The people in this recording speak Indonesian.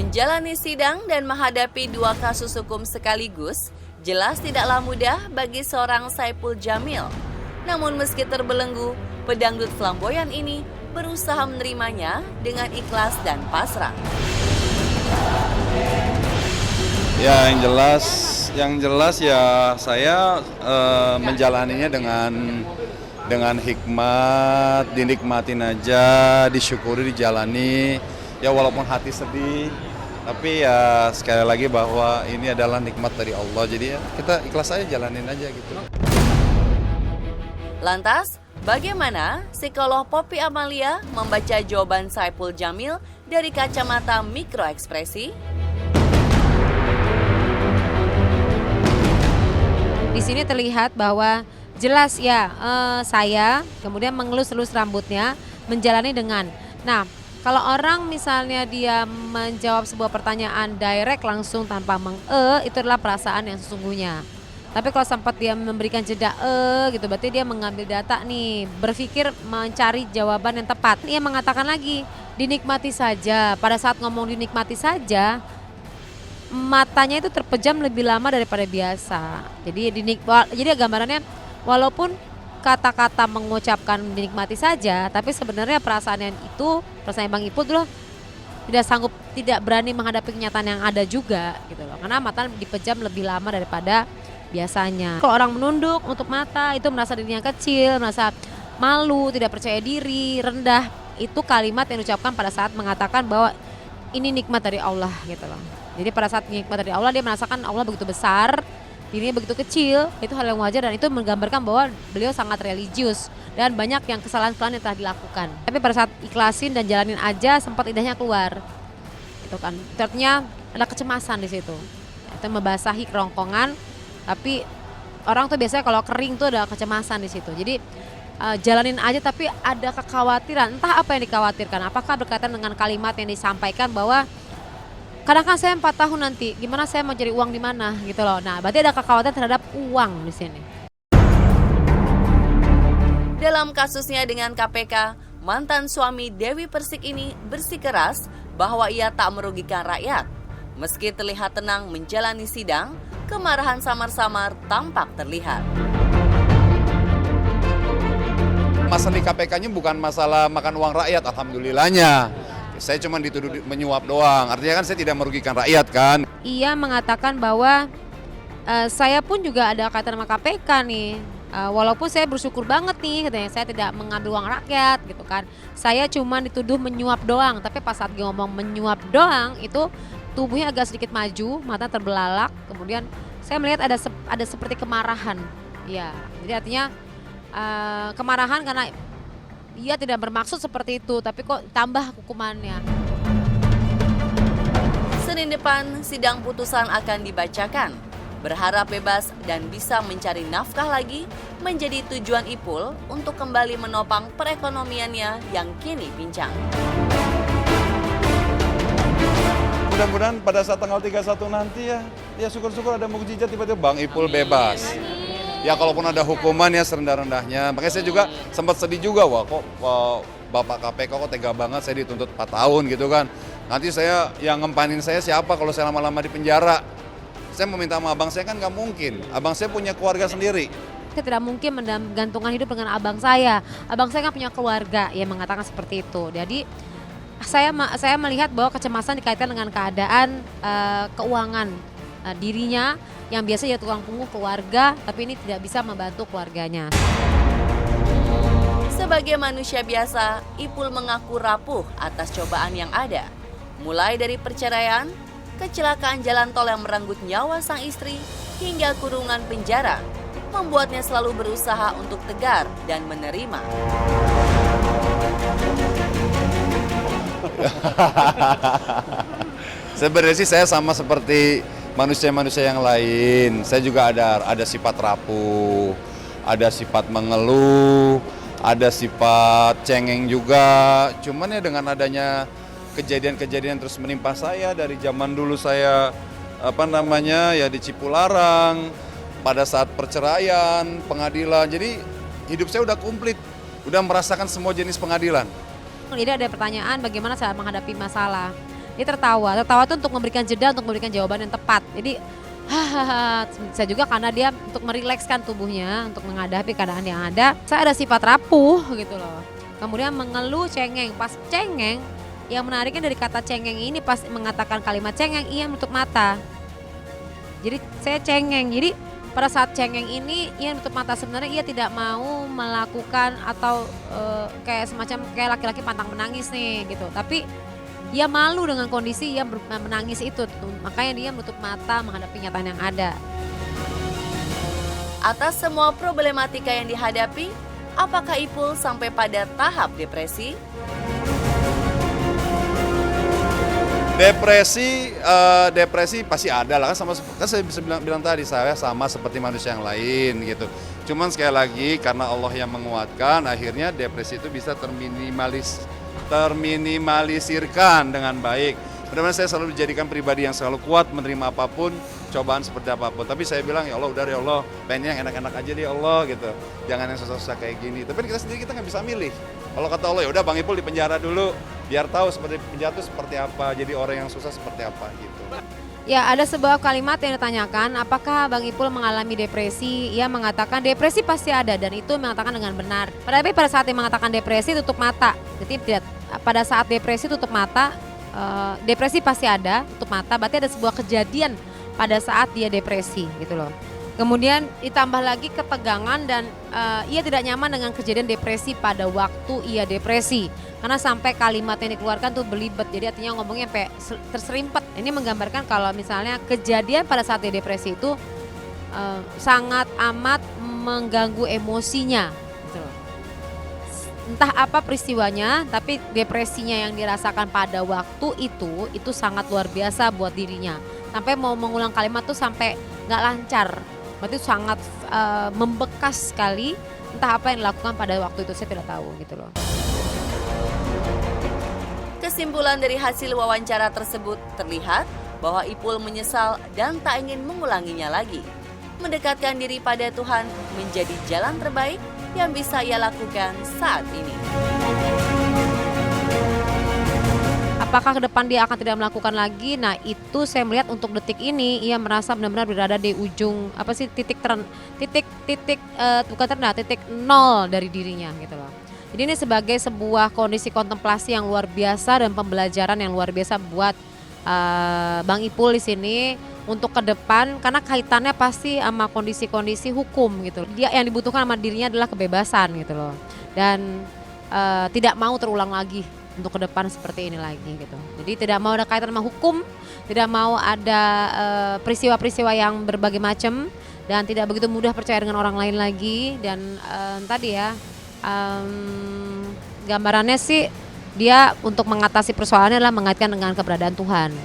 Menjalani sidang dan menghadapi dua kasus hukum sekaligus jelas tidaklah mudah bagi seorang Saipul Jamil. Namun meski terbelenggu, pedangdut flamboyan ini berusaha menerimanya dengan ikhlas dan pasrah. Ya, yang jelas ya saya menjalaninya dengan hikmat, dinikmatin aja, disyukuri, dijalani. Ya walaupun hati sedih, tapi ya sekali lagi bahwa ini adalah nikmat dari Allah. Jadi ya kita ikhlas aja, jalanin aja gitu. Lantas, bagaimana psikolog Poppy Amalia membaca jawaban Saipul Jamil dari kacamata mikroekspresi? Di sini terlihat bahwa jelas ya saya kemudian mengelus-elus rambutnya, menjalani dengan. Nah, kalau orang misalnya dia menjawab sebuah pertanyaan direct langsung tanpa itu adalah perasaan yang sesungguhnya. Tapi kalau sempat dia memberikan jeda gitu, berarti dia mengambil data nih, berpikir mencari jawaban yang tepat. Ia mengatakan lagi, dinikmati saja. Pada saat ngomong dinikmati saja, matanya itu terpejam lebih lama daripada biasa. Jadi gambarannya walaupun kata-kata mengucapkan dinikmati saja, tapi sebenarnya perasaan Bang Ipul dulu tidak berani menghadapi kenyataan yang ada juga gitu loh. Karena mata dipejam lebih lama daripada biasanya. Kalau orang menunduk untuk mata itu merasa dirinya kecil, merasa malu, tidak percaya diri, rendah. Itu kalimat yang diucapkan pada saat mengatakan bahwa ini nikmat dari Allah gitu loh. Jadi pada saat nikmat dari Allah dia merasakan Allah begitu besar, dirinya begitu kecil, itu hal yang wajar dan itu menggambarkan bahwa beliau sangat religius dan banyak yang kesalahan-kesalahan yang telah dilakukan. Tapi pada saat ikhlasin dan jalanin aja sempat lidahnya keluar. Itu kan. Artinya ada kecemasan di situ. Itu membasahi kerongkongan, tapi orang tuh biasanya kalau kering tuh ada kecemasan di situ. Jadi jalanin aja tapi ada kekhawatiran. Entah apa yang dikhawatirkan. Apakah berkaitan dengan kalimat yang disampaikan bahwa kadang kan saya 4 tahun nanti, gimana saya mau cari uang di mana gitu loh. Nah, berarti ada kekhawatiran terhadap uang di sini. Dalam kasusnya dengan KPK, mantan suami Dewi Persik ini bersikeras bahwa ia tak merugikan rakyat. Meski terlihat tenang menjalani sidang, kemarahan samar-samar tampak terlihat. Masalah di KPK-nya bukan masalah makan uang rakyat, alhamdulillahnya. Saya cuma dituduh menyuap doang, artinya kan saya tidak merugikan rakyat kan. Ia mengatakan bahwa saya pun juga ada kaitan sama KPK nih. Walaupun saya bersyukur banget nih katanya saya tidak mengambil uang rakyat gitu kan. Saya cuma dituduh menyuap doang, tapi pas saat dia ngomong menyuap doang itu tubuhnya agak sedikit maju, mata terbelalak, kemudian saya melihat ada seperti kemarahan. Ya, jadi artinya kemarahan karena ia tidak bermaksud seperti itu, tapi kok tambah hukumannya. Senin depan, sidang putusan akan dibacakan. Berharap bebas dan bisa mencari nafkah lagi menjadi tujuan Ipul untuk kembali menopang perekonomiannya yang kini pincang. Mudah-mudahan pada saat tanggal 31 nanti ya syukur-syukur ada mukjizat tiba-tiba Bang Ipul bebas. Ya kalaupun ada hukuman ya serendah-rendahnya. Makanya saya juga sempat sedih juga, Bapak KPK kok tega banget saya dituntut 4 tahun gitu kan. Nanti yang ngempanin saya siapa kalau saya lama-lama di penjara. Saya mau minta sama abang saya kan nggak mungkin. Abang saya punya keluarga sendiri. Saya tidak mungkin menggantungkan hidup dengan abang saya. Abang saya kan punya keluarga, yang mengatakan seperti itu. Jadi saya melihat bahwa kecemasan dikaitkan dengan keadaan keuangan dirinya yang biasa ya tukang pungut keluarga, tapi ini tidak bisa membantu keluarganya. Sebagai manusia biasa, Ipul mengaku rapuh atas cobaan yang ada. Mulai dari perceraian, kecelakaan jalan tol yang merenggut nyawa sang istri, hingga kurungan penjara, membuatnya selalu berusaha untuk tegar dan menerima. Sebenarnya sih saya sama seperti manusia-manusia yang lain. Saya juga ada sifat rapuh, ada sifat mengeluh, ada sifat cengeng juga. Cuman ya dengan adanya kejadian-kejadian terus menimpa saya dari zaman dulu saya di Cipularang, pada saat perceraian, pengadilan. Jadi hidup saya udah komplit, udah merasakan semua jenis pengadilan. Jadi ada pertanyaan bagaimana saya menghadapi masalah. Dia tertawa tuh untuk memberikan jeda, untuk memberikan jawaban yang tepat. Jadi hahaha, bisa juga karena dia untuk merilekskan tubuhnya, untuk menghadapi keadaan yang ada. Saya ada sifat rapuh gitu loh. Kemudian mengeluh, cengeng. Pas cengeng, yang menariknya dari kata cengeng ini pas mengatakan kalimat cengeng, ia menutup mata. Jadi saya cengeng. Jadi pada saat cengeng ini ia menutup mata, sebenarnya ia tidak mau melakukan atau kayak semacam kayak laki-laki pantang menangis nih gitu. Tapi ia malu dengan kondisi ia menangis itu, makanya dia menutup mata menghadapi kenyataan yang ada. Atas semua problematika yang dihadapi, apakah Ipul sampai pada tahap depresi? Depresi pasti ada lah, kan saya bisa bilang tadi, saya sama seperti manusia yang lain gitu. Cuman sekali lagi karena Allah yang menguatkan, akhirnya depresi itu bisa terminimalisirkan dengan baik. Mudah-mudahan saya selalu dijadikan pribadi yang selalu kuat menerima apapun, cobaan seperti apapun. Tapi saya bilang, ya Allah, udah ya Allah, pengennya yang enak-enak aja deh Allah gitu. Jangan yang susah-susah kayak gini. Tapi kita sendiri kita nggak bisa milih. Kalau kata Allah, ya udah Bang Ipul di penjara dulu, biar tahu seperti penjara itu seperti apa, jadi orang yang susah seperti apa gitu. Ya, ada sebuah kalimat yang ditanyakan, apakah Bang Ipul mengalami depresi? Ia mengatakan depresi pasti ada dan itu mengatakan dengan benar. Tapi pada saat dia mengatakan depresi tutup mata. Jadi tidak, pada saat depresi tutup mata, depresi pasti ada, tutup mata. Berarti ada sebuah kejadian pada saat dia depresi gitu loh. Kemudian ditambah lagi ketegangan dan ia tidak nyaman dengan kejadian depresi pada waktu ia depresi. Karena sampai kalimat yang dikeluarkan tuh belibet, jadi artinya ngomongnya sampai terserimpet. Ini menggambarkan kalau misalnya kejadian pada saat dia depresi itu sangat amat mengganggu emosinya. Gitu loh. Entah apa peristiwanya, tapi depresinya yang dirasakan pada waktu itu sangat luar biasa buat dirinya. Sampai mau mengulang kalimat tuh sampai nggak lancar. Berarti sangat membekas sekali. Entah apa yang dilakukan pada waktu itu, saya tidak tahu gitu loh. Kesimpulan dari hasil wawancara tersebut terlihat bahwa Ipul menyesal dan tak ingin mengulanginya lagi. Mendekatkan diri pada Tuhan menjadi jalan terbaik yang bisa ia lakukan saat ini. Apakah ke depan dia akan tidak melakukan lagi? Nah, itu saya melihat untuk detik ini ia merasa benar-benar berada di ujung titik nol dari dirinya gitu loh. Jadi ini sebagai sebuah kondisi kontemplasi yang luar biasa dan pembelajaran yang luar biasa buat Bang Ipul di sini untuk ke depan, karena kaitannya pasti sama kondisi-kondisi hukum gitu. Dia yang dibutuhkan sama dirinya adalah kebebasan gitu loh. Dan tidak mau terulang lagi untuk ke depan seperti ini lagi gitu. Jadi tidak mau ada kaitan sama hukum, tidak mau ada peristiwa-peristiwa yang berbagai macam, dan tidak begitu mudah percaya dengan orang lain lagi. Dan tadi ya gambarannya sih dia untuk mengatasi persoalannya adalah mengaitkan dengan keberadaan Tuhan.